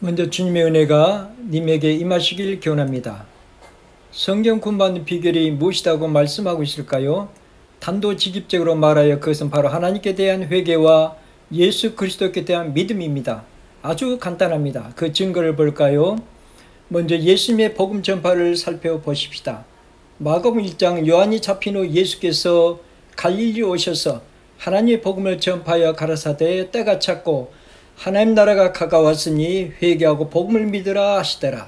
먼저 주님의 은혜가 님에게 임하시길 기원합니다. 성경 구원받는 비결이 무엇이라고 말씀하고 있을까요? 단도직입적으로 말하여 그것은 바로 하나님께 대한 회개와 예수 그리스도께 대한 믿음입니다. 아주 간단합니다. 그 증거를 볼까요? 먼저 예수님의 복음 전파를 살펴보십시다. 마가복음 1장 요한이 잡힌 후 예수께서 갈릴리 오셔서 하나님의 복음을 전파하여 가라사대 때가 찼고 하나님 나라가 가까웠으니 회개하고 복음을 믿으라 하시더라.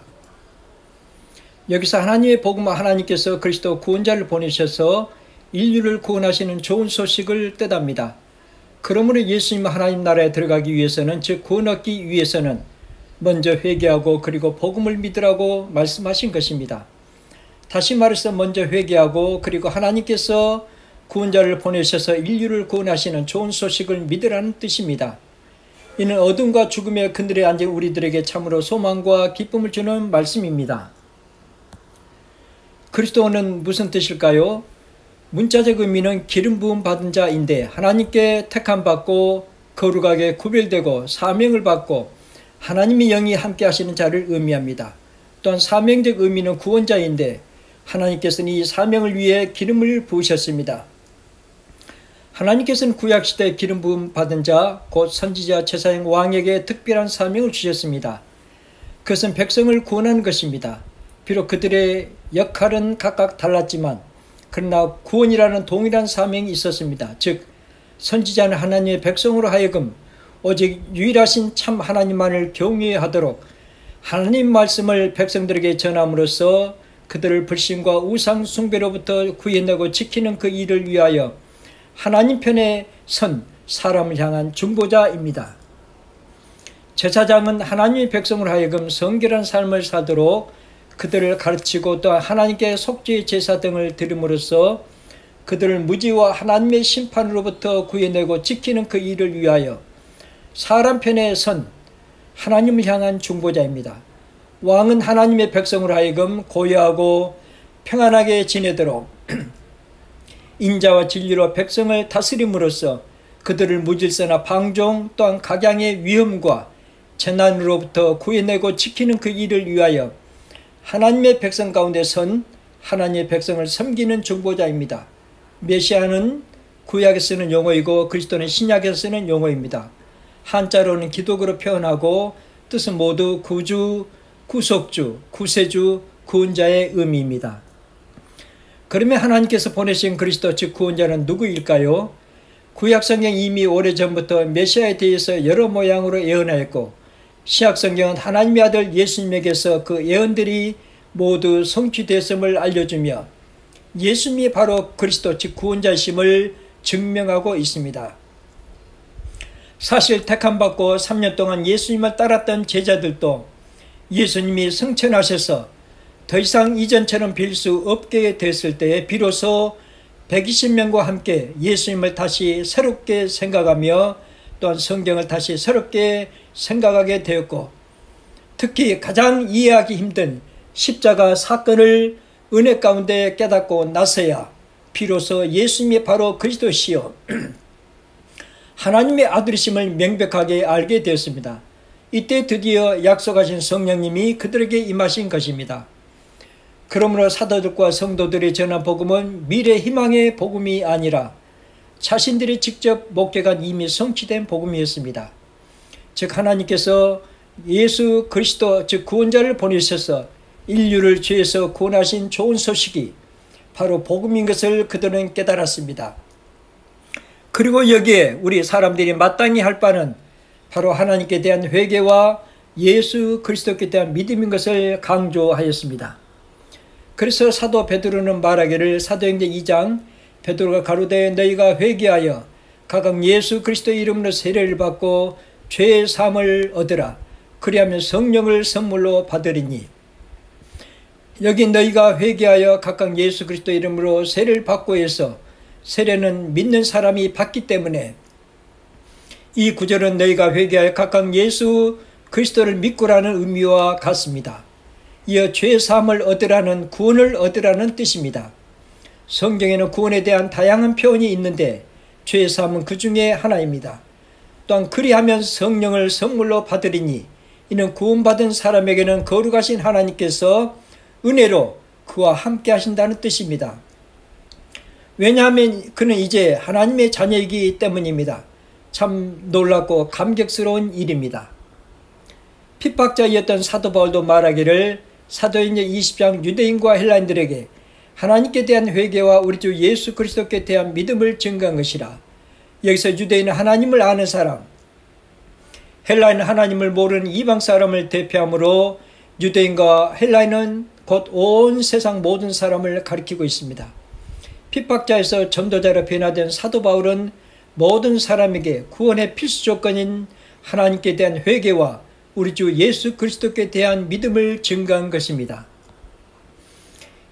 여기서 하나님의 복음은 하나님께서 그리스도 구원자를 보내셔서 인류를 구원하시는 좋은 소식을 뜻합니다. 그러므로 예수님 하나님 나라에 들어가기 위해서는, 즉 구원 얻기 위해서는 먼저 회개하고 그리고 복음을 믿으라고 말씀하신 것입니다. 다시 말해서 먼저 회개하고 그리고 하나님께서 구원자를 보내셔서 인류를 구원하시는 좋은 소식을 믿으라는 뜻입니다. 이는 어둠과 죽음의 그늘에 앉은 우리들에게 참으로 소망과 기쁨을 주는 말씀입니다. 그리스도는 무슨 뜻일까요? 문자적 의미는 기름 부음 받은 자인데 하나님께 택함 받고 거룩하게 구별되고 사명을 받고 하나님의 영이 함께 하시는 자를 의미합니다. 또한 사명적 의미는 구원자인데 하나님께서는 이 사명을 위해 기름을 부으셨습니다. 하나님께서는 구약시대 기름 부음 받은 자, 곧 선지자, 제사장, 왕에게 특별한 사명을 주셨습니다. 그것은 백성을 구원하는 것입니다. 비록 그들의 역할은 각각 달랐지만 그러나 구원이라는 동일한 사명이 있었습니다. 즉 선지자는 하나님의 백성으로 하여금 오직 유일하신 참 하나님만을 경외하도록 하나님 말씀을 백성들에게 전함으로써 그들을 불신과 우상 숭배로부터 구해내고 지키는 그 일을 위하여 하나님 편에 선 사람을 향한 중보자입니다. 제사장은 하나님의 백성으로 하여금 성결한 삶을 살도록 그들을 가르치고 또 하나님께 속죄의 제사 등을 드림으로써 그들을 무지와 하나님의 심판으로부터 구해내고 지키는 그 일을 위하여 사람 편에 선 하나님을 향한 중보자입니다. 왕은 하나님의 백성으로 하여금 고요하고 평안하게 지내도록 인자와 진리로 백성을 다스림으로써 그들을 무질서나 방종 또한 각양의 위험과 재난으로부터 구해내고 지키는 그 일을 위하여 하나님의 백성 가운데 선 하나님의 백성을 섬기는 중보자입니다. 메시아는 구약에 쓰는 용어이고 그리스도는 신약에서 쓰는 용어입니다. 한자로는 기독으로 표현하고 뜻은 모두 구주, 구속주, 구세주, 구원자의 의미입니다. 그러면 하나님께서 보내신 그리스도 즉 구원자는 누구일까요? 구약성경 이미 오래전부터 메시아에 대해서 여러 모양으로 예언하였고 신약성경은 하나님의 아들 예수님에게서 그 예언들이 모두 성취됐음을 알려주며 예수님이 바로 그리스도 즉 구원자심을 증명하고 있습니다. 사실 택함받고 3년 동안 예수님을 따랐던 제자들도 예수님이 승천하셔서 더 이상 이전처럼 빌 수 없게 됐을 때에 비로소 120명과 함께 예수님을 다시 새롭게 생각하며 또한 성경을 다시 새롭게 생각하게 되었고 특히 가장 이해하기 힘든 십자가 사건을 은혜 가운데 깨닫고 나서야 비로소 예수님이 바로 그리스도시요 하나님의 아들이심을 명백하게 알게 되었습니다. 이때 드디어 약속하신 성령님이 그들에게 임하신 것입니다. 그러므로 사도들과 성도들이 전한 복음은 미래 희망의 복음이 아니라 자신들이 직접 목격한 이미 성취된 복음이었습니다. 즉 하나님께서 예수 그리스도 즉 구원자를 보내셔서 인류를 죄에서 구원하신 좋은 소식이 바로 복음인 것을 그들은 깨달았습니다. 그리고 여기에 우리 사람들이 마땅히 할 바는 바로 하나님께 대한 회개와 예수 그리스도께 대한 믿음인 것을 강조하였습니다. 그래서 사도 베드로는 말하기를 사도행전 2장 베드로가 가로되 너희가 회개하여 각각 예수 그리스도의 이름으로 세례를 받고 죄의 사함을 얻으라. 그리하면 성령을 선물로 받으리니 여기 너희가 회개하여 각각 예수 그리스도의 이름으로 세례를 받고 해서 세례는 믿는 사람이 받기 때문에 이 구절은 너희가 회개하여 각각 예수 그리스도를 믿고라는 의미와 같습니다. 이어 죄 사함을 얻으라는 구원을 얻으라는 뜻입니다. 성경에는 구원에 대한 다양한 표현이 있는데 죄 사함은 그 중에 하나입니다. 또한 그리하면 성령을 선물로 받으리니 이는 구원받은 사람에게는 거룩하신 하나님께서 은혜로 그와 함께 하신다는 뜻입니다. 왜냐하면 그는 이제 하나님의 자녀이기 때문입니다. 참 놀랍고 감격스러운 일입니다. 핍박자였던 사도 바울도 말하기를 사도행전 20장 유대인과 헬라인들에게 하나님께 대한 회개와 우리 주 예수 그리스도께 대한 믿음을 증거한 것이라. 여기서 유대인은 하나님을 아는 사람, 헬라인은 하나님을 모르는 이방 사람을 대표하므로 유대인과 헬라인은 곧 온 세상 모든 사람을 가리키고 있습니다. 핍박자에서 전도자로 변화된 사도 바울은 모든 사람에게 구원의 필수 조건인 하나님께 대한 회개와 우리 주 예수 그리스도께 대한 믿음을 증거한 것입니다.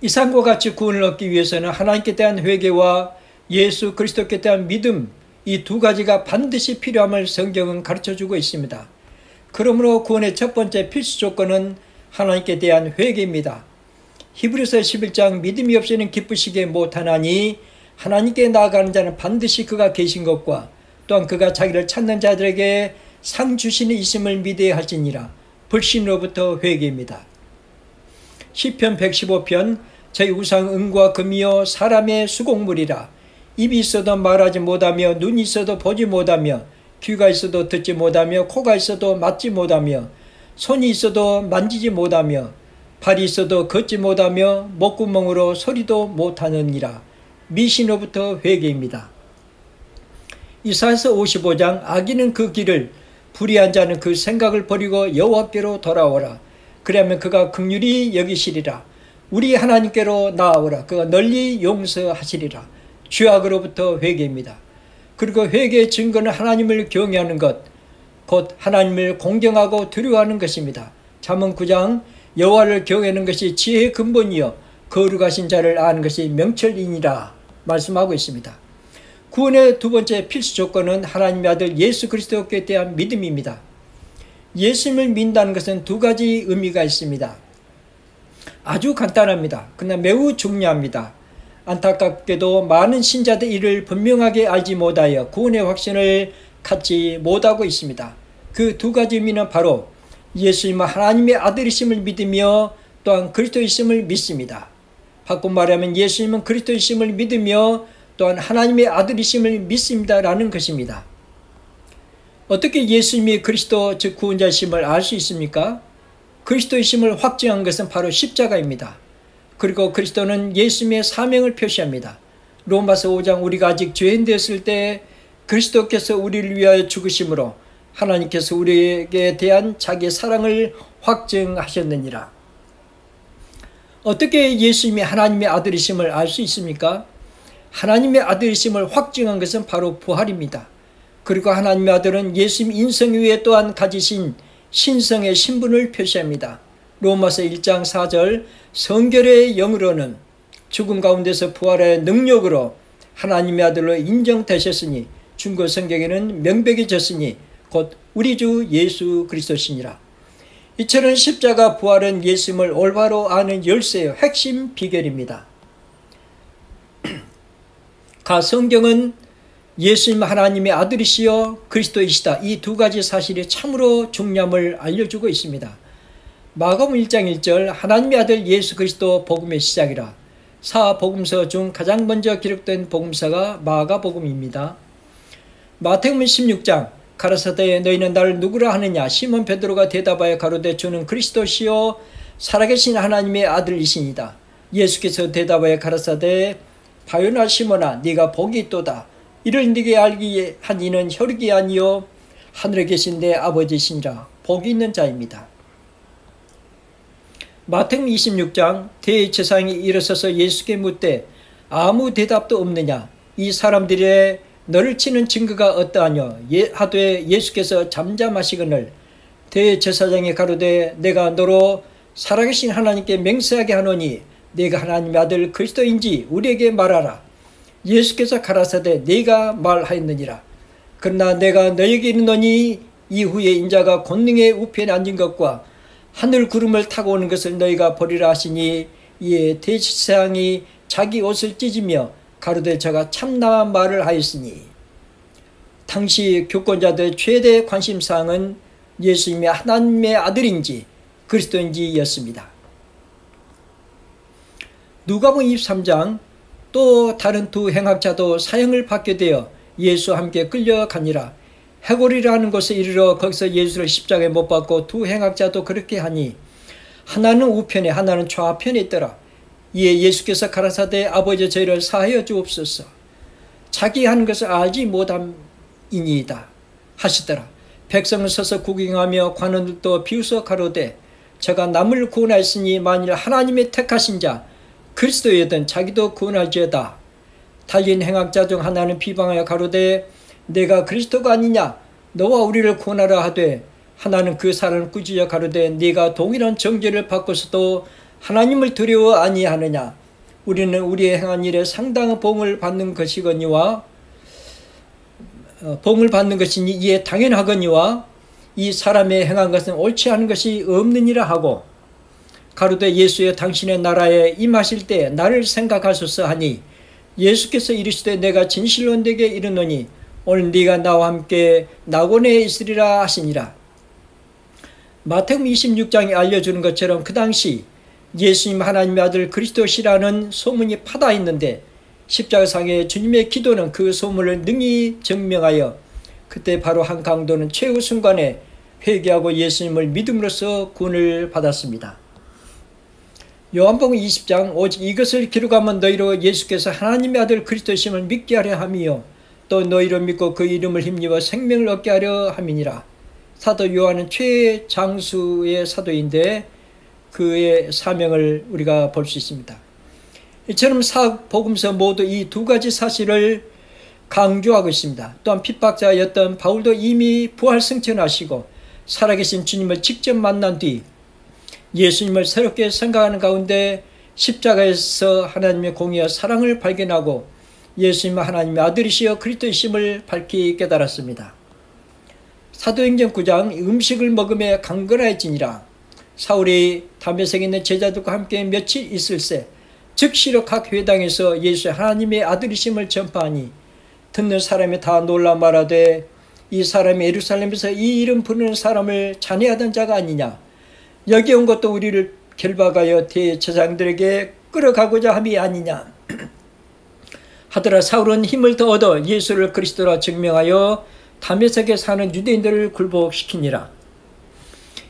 이상과 같이 구원을 얻기 위해서는 하나님께 대한 회개와 예수 그리스도께 대한 믿음, 이 두 가지가 반드시 필요함을 성경은 가르쳐주고 있습니다. 그러므로 구원의 첫 번째 필수 조건은 하나님께 대한 회개입니다. 히브리서 11장 믿음이 없이는 기쁘시게 못하나니 하나님께 나아가는 자는 반드시 그가 계신 것과 또한 그가 자기를 찾는 자들에게 상 주시는 있음을 믿어야 할지니라. 불신으로부터 회개입니다. 시편 115편 저희 우상 은과 금이요 사람의 수곡물이라. 입이 있어도 말하지 못하며 눈이 있어도 보지 못하며 귀가 있어도 듣지 못하며 코가 있어도 맡지 못하며 손이 있어도 만지지 못하며 발이 있어도 걷지 못하며 목구멍으로 소리도 못하느니라. 미신으로부터 회개입니다. 이사야서 55장 악인은 그 길을 불의한 자는 그 생각을 버리고 여호와께로 돌아오라. 그러면 그가 긍휼히 여기시리라. 우리 하나님께로 나아오라. 그가 널리 용서하시리라. 죄악으로부터 회개입니다. 그리고 회개의 증거는 하나님을 경외하는 것, 곧 하나님을 공경하고 두려워하는 것입니다. 잠언 9장 여호와를 경외하는 것이 지혜의 근본이요 거룩하신 자를 아는 것이 명철이니라 말씀하고 있습니다. 구원의 두 번째 필수 조건은 하나님의 아들 예수 그리스도께 대한 믿음입니다. 예수님을 믿는다는 것은 두 가지 의미가 있습니다. 아주 간단합니다. 그러나 매우 중요합니다. 안타깝게도 많은 신자들 이를 분명하게 알지 못하여 구원의 확신을 갖지 못하고 있습니다. 그 두 가지 의미는 바로 예수님은 하나님의 아들이심을 믿으며 또한 그리스도이심을 믿습니다. 바꿔 말하면 예수님은 그리스도이심을 믿으며 또한 하나님의 아들이심을 믿습니다라는 것입니다. 어떻게 예수님이 그리스도 즉 구원자이심을 알 수 있습니까? 그리스도이심을 확증한 것은 바로 십자가입니다. 그리고 그리스도는 예수님의 사명을 표시합니다. 로마서 5장 우리가 아직 죄인 되었을 때 그리스도께서 우리를 위하여 죽으심으로 하나님께서 우리에게 대한 자기의 사랑을 확증하셨느니라. 어떻게 예수님이 하나님의 아들이심을 알 수 있습니까? 하나님의 아들이심을 확증한 것은 바로 부활입니다. 그리고 하나님의 아들은 예수님 인성 위에 또한 가지신 신성의 신분을 표시합니다. 로마서 1장 4절 성결의 영으로는 죽음 가운데서 부활의 능력으로 하나님의 아들로 인정되셨으니 중고 성경에는 명백해졌으니 곧 우리 주 예수 그리스도시니라. 이처럼 십자가 부활은 예수님을 올바로 아는 열쇠의 핵심 비결입니다. 가 성경은 예수님 하나님의 아들이시여 그리스도이시다. 이 두 가지 사실이 참으로 중요함을 알려주고 있습니다. 마가복음 1장 1절 하나님의 아들 예수 그리스도 복음의 시작이라. 사복음서 중 가장 먼저 기록된 복음서가 마가복음입니다. 마태복음 16장 가라사대 너희는 나를 누구라 하느냐. 시몬 베드로가 대답하여 가로되 주는 그리스도시요 살아계신 하나님의 아들이시니다. 예수께서 대답하여 가라사대 바요나 시몬아 네가 복이 있도다. 이를 네게 알게 한 이는 혈육이 아니요 하늘에 계신 내 아버지시니라. 복이 있는 자입니다. 마태복음 26장 대제사장이 일어서서 예수께 묻되 아무 대답도 없느냐. 이 사람들의 너를 치는 증거가 어떠하뇨. 하되 예수께서 잠잠하시거늘 대제사장이 가로되 내가 너로 살아계신 하나님께 맹세하게 하노니 네가 하나님의 아들 그리스도인지 우리에게 말하라. 예수께서 가라사대 네가 말하였느니라. 그러나 내가 너에게 이르노니 이후에 인자가 권능의 우편에 앉은 것과 하늘 구름을 타고 오는 것을 너희가 보리라 하시니 이에 대제사장이 자기 옷을 찢으며 가로되 저가 참나한 말을 하였으니. 당시 교권자들의 최대 관심사항은 예수님이 하나님의 아들인지 그리스도인지였습니다. 누가복음 23장 또 다른 두 행악자도 사형을 받게 되어 예수와 함께 끌려가니라. 해골이라는 곳에 이르러 거기서 예수를 십자가에 못 박고 두 행악자도 그렇게 하니 하나는 우편에 하나는 좌편에 있더라. 이에 예수께서 가라사대 아버지 저희를 사하여 주옵소서. 자기 하는 것을 알지 못함이니이다 하시더라. 백성은 서서 구경하며 관원들도 비웃어 가로되 저가 남을 구원하였으니 만일 하나님의 택하신 자 그리스도이든 자기도 구원할지어다. 달린 행악자 중 하나는 비방하여 가로되 내가 그리스도가 아니냐 너와 우리를 구원하라 하되 하나는 그 사람을 꾸짖어 가로되 네가 동일한 정죄를 받고서도 하나님을 두려워 아니하느냐. 우리는 우리의 행한 일에 상당한 봉을 받는 것이거니와 봉을 받는 것이니 이에 당연하거니와 이 사람의 행한 것은 옳지 않은 것이 없느니라 하고 가로되 예수여 당신의 나라에 임하실 때 나를 생각하소서 하니 예수께서 이르시되 내가 진실로 네게 이르노니 오늘 네가 나와 함께 낙원에 있으리라 하시니라. 마태복음 26장이 알려주는 것처럼 그 당시 예수님 하나님의 아들 그리스도시라는 소문이 파다했는데 십자가상의 주님의 기도는 그 소문을 능히 증명하여 그때 바로 한 강도는 최후 순간에 회개하고 예수님을 믿음으로써 구원을 받았습니다. 요한복음 20장 오직 이것을 기록하면 너희로 예수께서 하나님의 아들 그리스도심을 믿게 하려 함이요 또 너희로 믿고 그 이름을 힘입어 생명을 얻게 하려 함이니라. 사도 요한은 최장수의 사도인데 그의 사명을 우리가 볼 수 있습니다. 이처럼 복음서 모두 이 두 가지 사실을 강조하고 있습니다. 또한 핍박자였던 바울도 이미 부활 승천하시고 살아계신 주님을 직접 만난 뒤 예수님을 새롭게 생각하는 가운데 십자가에서 하나님의 공의와 사랑을 발견하고 예수님은 하나님의 아들이시여 그리스도이심을 밝히 깨달았습니다. 사도행전 9장 음식을 먹으며 강건해지니라. 사울이 담에색에 있는 제자들과 함께 며칠 있을새 즉시로 각 회당에서 예수의 하나님의 아들이심을 전파하니 듣는 사람이 다 놀라 말하되 이 사람이 예루살렘에서 이 이름 부르는 사람을 잔해하던 자가 아니냐. 여기 온 것도 우리를 결박하여 대제사장들에게 끌어가고자 함이 아니냐 하더라. 사울은 힘을 더 얻어 예수를 그리스도라 증명하여 다메섹에 사는 유대인들을 굴복시키니라.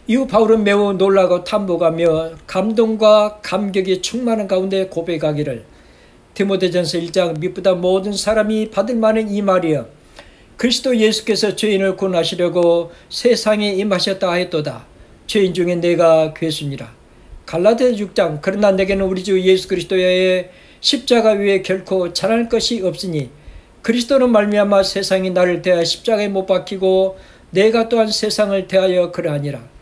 이후 바울은 매우 놀라고 탐복하며 감동과 감격이 충만한 가운데 고백하기를 디모데전서 1장 미쁘다 모든 사람이 받을 만한 이 말이여 그리스도 예수께서 죄인을 구원하시려고 세상에 임하셨다 하였도다. 죄인 중에 내가 괴수니라. 갈라디아 6장 그러나 내게는 우리 주 예수 그리스도의 십자가 위에 결코 잘할 것이 없으니 그리스도는 말미암아 세상이 나를 대하여 십자가에 못 박히고 내가 또한 세상을 대하여 그러하니라.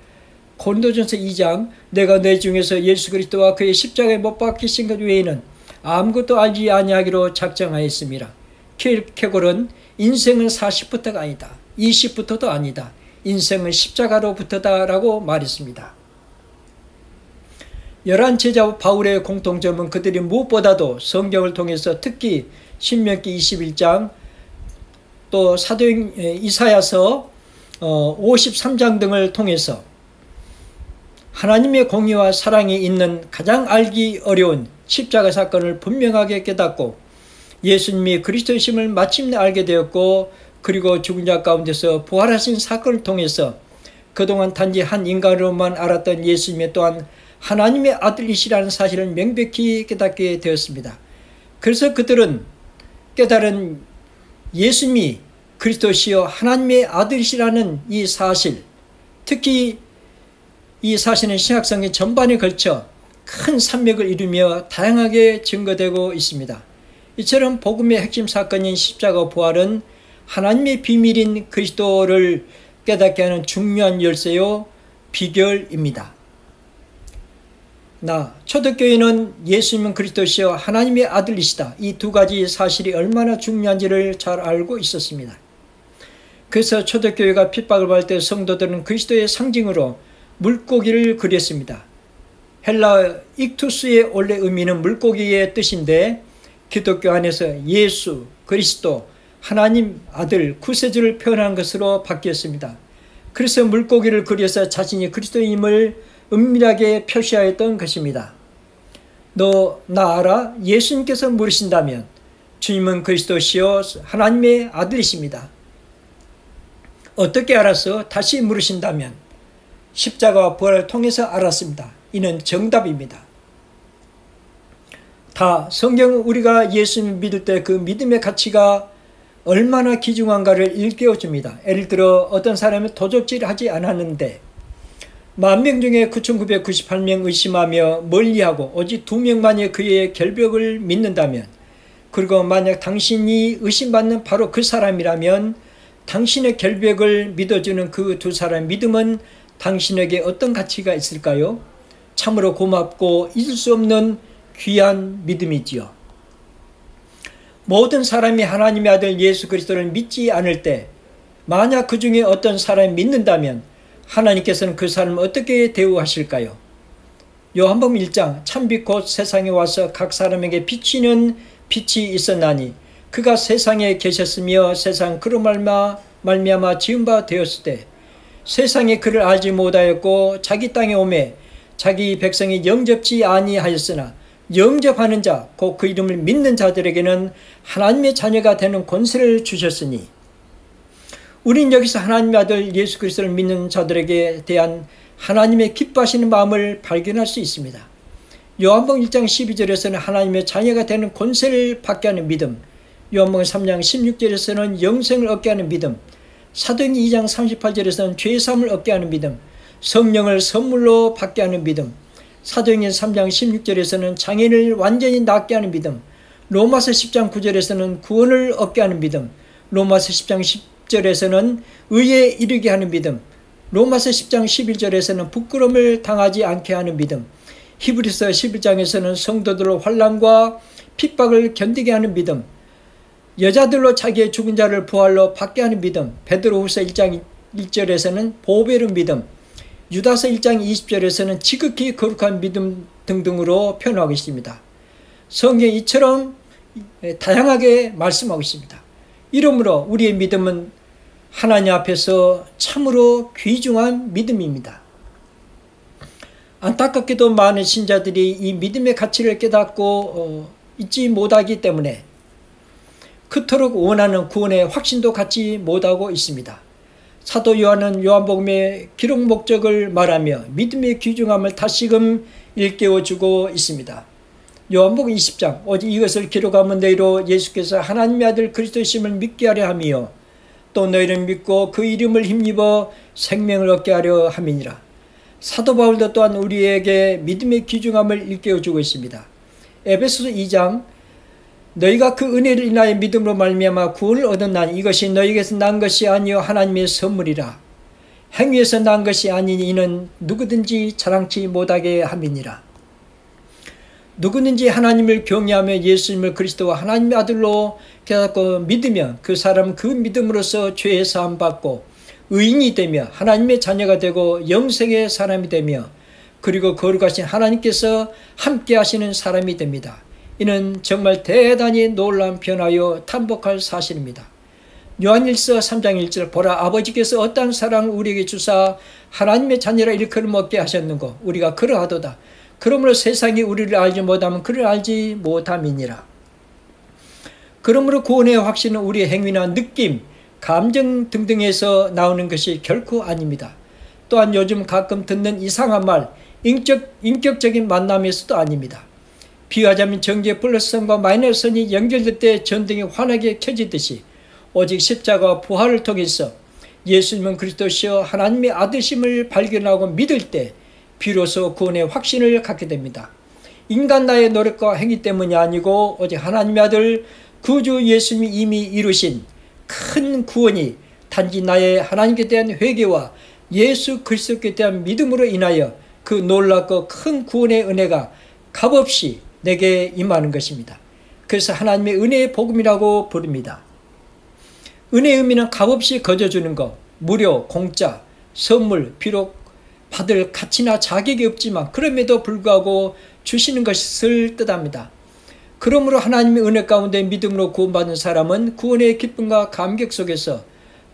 고린도전서 2장 내가 내 중에서 예수 그리스도와 그의 십자가에 못 박히신 것 외에는 아무것도 알지 아니하기로 작정하였습니다. 킬케골은 인생은 40부터가 아니다. 20부터도 아니다. 인생은 십자가로부터다 라고 말했습니다. 11제자 바울의 공통점은 그들이 무엇보다도 성경을 통해서 특히 신명기 21장 또 사도행 이사야서 53장 등을 통해서 하나님의 공의와 사랑이 있는 가장 알기 어려운 십자가 사건을 분명하게 깨닫고 예수님이 그리스도이심을 마침내 알게 되었고 그리고 죽은 자 가운데서 부활하신 사건을 통해서 그동안 단지 한 인간으로만 알았던 예수님이 또한 하나님의 아들이시라는 사실을 명백히 깨닫게 되었습니다. 그래서 그들은 깨달은 예수님이 그리스도시여 하나님의 아들이시라는 이 사실, 특히 이 사실은 신약성경 전반에 걸쳐 큰 산맥을 이루며 다양하게 증거되고 있습니다. 이처럼 복음의 핵심 사건인 십자가 부활은 하나님의 비밀인 그리스도를 깨닫게 하는 중요한 열쇠요 비결입니다. 초대교회는 예수님은 그리스도시여 하나님의 아들이시다. 이 두 가지 사실이 얼마나 중요한지를 잘 알고 있었습니다. 그래서 초대교회가 핍박을 받을 때 성도들은 그리스도의 상징으로 물고기를 그렸습니다. 헬라 익투스의 원래 의미는 물고기의 뜻인데 기독교 안에서 예수, 그리스도, 하나님 아들, 구세주를 표현한 것으로 바뀌었습니다. 그래서 물고기를 그려서 자신이 그리스도임을 은밀하게 표시하였던 것입니다. 너 나 알아? 예수님께서 물으신다면 주님은 그리스도시요 하나님의 아들이십니다. 어떻게 알았어? 다시 물으신다면 십자가와 부활을 통해서 알았습니다. 이는 정답입니다. 다 성경은 우리가 예수님을 믿을 때 그 믿음의 가치가 얼마나 귀중한가를 일깨워줍니다. 예를 들어 어떤 사람은 도적질하지 않았는데 10,000명 중에 9,998명 의심하며 멀리하고 오직 2명만이 그의 결벽을 믿는다면, 그리고 만약 당신이 의심받는 바로 그 사람이라면 당신의 결벽을 믿어주는 그 두 사람의 믿음은 당신에게 어떤 가치가 있을까요? 참으로 고맙고 잊을 수 없는 귀한 믿음이지요. 모든 사람이 하나님의 아들 예수 그리스도를 믿지 않을 때 만약 그 중에 어떤 사람이 믿는다면 하나님께서는 그 사람을 어떻게 대우하실까요? 요한복음 1장 참빛 곧 세상에 와서 각 사람에게 비치는 빛이 있었나니 그가 세상에 계셨으며 세상 그로 말미암아 지은 바 되었을 때 세상에 그를 알지 못하였고 자기 땅에 오매 자기 백성이 영접지 아니하였으나 영접하는 자 곧 그 이름을 믿는 자들에게는 하나님의 자녀가 되는 권세를 주셨으니, 우린 여기서 하나님의 아들 예수 그리스도를 믿는 자들에게 대한 하나님의 기뻐하시는 마음을 발견할 수 있습니다. 요한복음 1장 12절에서는 하나님의 자녀가 되는 권세를 받게 하는 믿음, 요한복음 3장 16절에서는 영생을 얻게 하는 믿음, 사도행전 2장 38절에서는 죄사함을 얻게 하는 믿음, 성령을 선물로 받게 하는 믿음, 사도행전 3장 16절에서는 장애인을 완전히 낫게 하는 믿음, 로마서 10장 9절에서는 구원을 얻게 하는 믿음, 로마서 10장 10절에서는 의에 이르게 하는 믿음, 로마서 10장 11절에서는 부끄러움을 당하지 않게 하는 믿음, 히브리서 11장에서는 성도들로 환난과 핍박을 견디게 하는 믿음, 여자들로 자기의 죽은 자를 부활로 받게 하는 믿음, 베드로후서 1장 1절에서는 보배로운 믿음, 유다서 1장 20절에서는 지극히 거룩한 믿음 등등으로 표현하고 있습니다. 성경이 이처럼 다양하게 말씀하고 있습니다. 이러므로 우리의 믿음은 하나님 앞에서 참으로 귀중한 믿음입니다. 안타깝게도 많은 신자들이 이 믿음의 가치를 깨닫고 잊지 못하기 때문에 그토록 원하는 구원의 확신도 갖지 못하고 있습니다. 사도 요한은 요한복음의 기록 목적을 말하며 믿음의 귀중함을 다시금 일깨워주고 있습니다. 요한복음 20장 오직 이것을 기록하면 너희로 예수께서 하나님의 아들 그리스도심을 믿게 하려 함이요 또 너희를 믿고 그 이름을 힘입어 생명을 얻게 하려 함이니라. 사도 바울도 또한 우리에게 믿음의 귀중함을 일깨워주고 있습니다. 에베소서 2장 너희가 그 은혜를 인하여 믿음으로 말미암아 구원을 얻었나니 이것이 너희에게서 난 것이 아니요 하나님의 선물이라. 행위에서 난 것이 아니니 이는 누구든지 자랑치 못하게 함이니라. 누구든지 하나님을 경외하며 예수님을 그리스도와 하나님의 아들로 깨닫고 믿으면 그 사람은 그 믿음으로써 죄의 사함 받고 의인이 되며 하나님의 자녀가 되고 영생의 사람이 되며 그리고 거룩하신 하나님께서 함께 하시는 사람이 됩니다. 이는 정말 대단히 놀라운 변화요 탐복할 사실입니다. 요한일서 3장 1절 보라 아버지께서 어떠한 사랑을 우리에게 주사 하나님의 자녀라 일컬음 얻게 하셨는고 우리가 그러하도다. 그러므로 세상이 우리를 알지 못하면 그를 알지 못함이니라. 그러므로 구원의 확신은 우리의 행위나 느낌, 감정 등등에서 나오는 것이 결코 아닙니다. 또한 요즘 가끔 듣는 이상한 말, 인격적인 만남에서도 아닙니다. 비유하자면 전기의 플러스선과 마이너스선이 연결될 때 전등이 환하게 켜지듯이 오직 십자가와 부활을 통해서 예수님은 그리스도시여 하나님의 아들심을 발견하고 믿을 때 비로소 구원의 확신을 갖게 됩니다. 인간 나의 노력과 행위 때문이 아니고 오직 하나님의 아들 구주 예수님이 이미 이루신 큰 구원이 단지 나의 하나님께 대한 회개와 예수 그리스도께 대한 믿음으로 인하여 그 놀랍고 큰 구원의 은혜가 값없이 내게 임하는 것입니다. 그래서 하나님의 은혜의 복음이라고 부릅니다. 은혜의 의미는 값없이 거저주는 것, 무료, 공짜, 선물, 비록 받을 가치나 자격이 없지만 그럼에도 불구하고 주시는 것을 뜻합니다. 그러므로 하나님의 은혜 가운데 믿음으로 구원받은 사람은 구원의 기쁨과 감격 속에서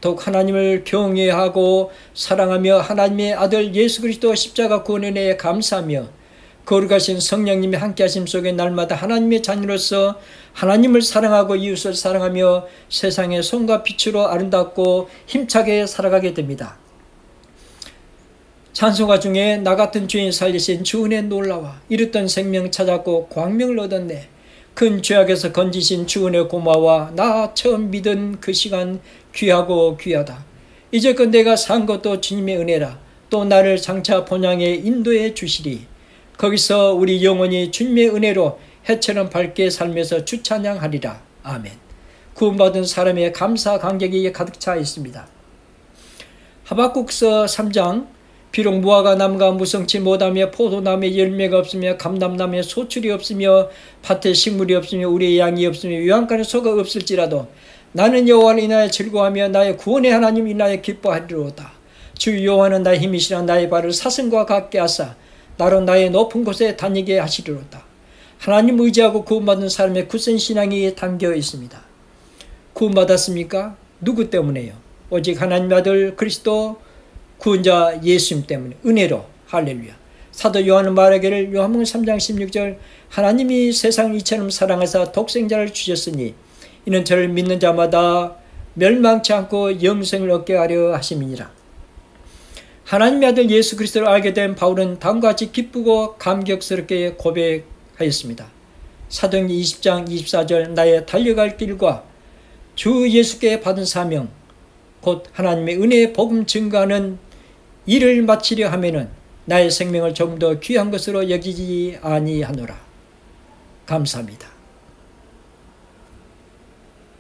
더욱 하나님을 경외하고 사랑하며 하나님의 아들 예수 그리스도 십자가 구원의 은혜에 감사하며 거룩하신 성령님의 함께하심 속에 날마다 하나님의 자녀로서 하나님을 사랑하고 이웃을 사랑하며 세상의 손과 빛으로 아름답고 힘차게 살아가게 됩니다. 찬송가 중에 나 같은 죄인 살리신 주 은혜 놀라와 이르던 생명 찾았고 광명을 얻었네. 큰 죄악에서 건지신 주 은혜 고마워. 나 처음 믿은 그 시간 귀하고 귀하다. 이제껏 내가 산 것도 주님의 은혜라. 또 나를 장차 본향에 인도해 주시리. 거기서 우리 영혼이 주님의 은혜로 해처럼 밝게 살면서 주 찬양하리라. 아멘. 구원받은 사람의 감사 감격이 가득 차 있습니다. 하박국서 3장 비록 무화과 나무가 무성치 못하며 포도나무에 열매가 없으며 감람나무에 소출이 없으며 밭에 식물이 없으며 우리의 양이 없으며 외양간에 소가 없을지라도 나는 여호와를 인하여 즐거워하며 나의 구원의 하나님 인하여 기뻐하리로다. 주 여호와는 나의 힘이시라. 나의 발을 사슴과 같게 하사 나로 나의 높은 곳에 다니게 하시리로다. 하나님 의지하고 구원받은 사람의 굳은 신앙이 담겨 있습니다. 구원받았습니까? 누구 때문에요? 오직 하나님 아들 그리스도 구원자 예수님 때문에 은혜로. 할렐루야. 사도 요한은 말하기를 요한복음 3장 16절 하나님이 세상을 이처럼 사랑하사 독생자를 주셨으니 이는 저를 믿는 자마다 멸망치 않고 영생을 얻게 하려 하심이니라. 하나님의 아들 예수 그리스도를 알게 된 바울은 다음과 같이 기쁘고 감격스럽게 고백하였습니다. 사도행전 20장 24절 나의 달려갈 길과 주 예수께 받은 사명 곧 하나님의 은혜의 복음 증거하는 일을 마치려 하면은 나의 생명을 조금 더 귀한 것으로 여기지 아니하노라. 감사합니다.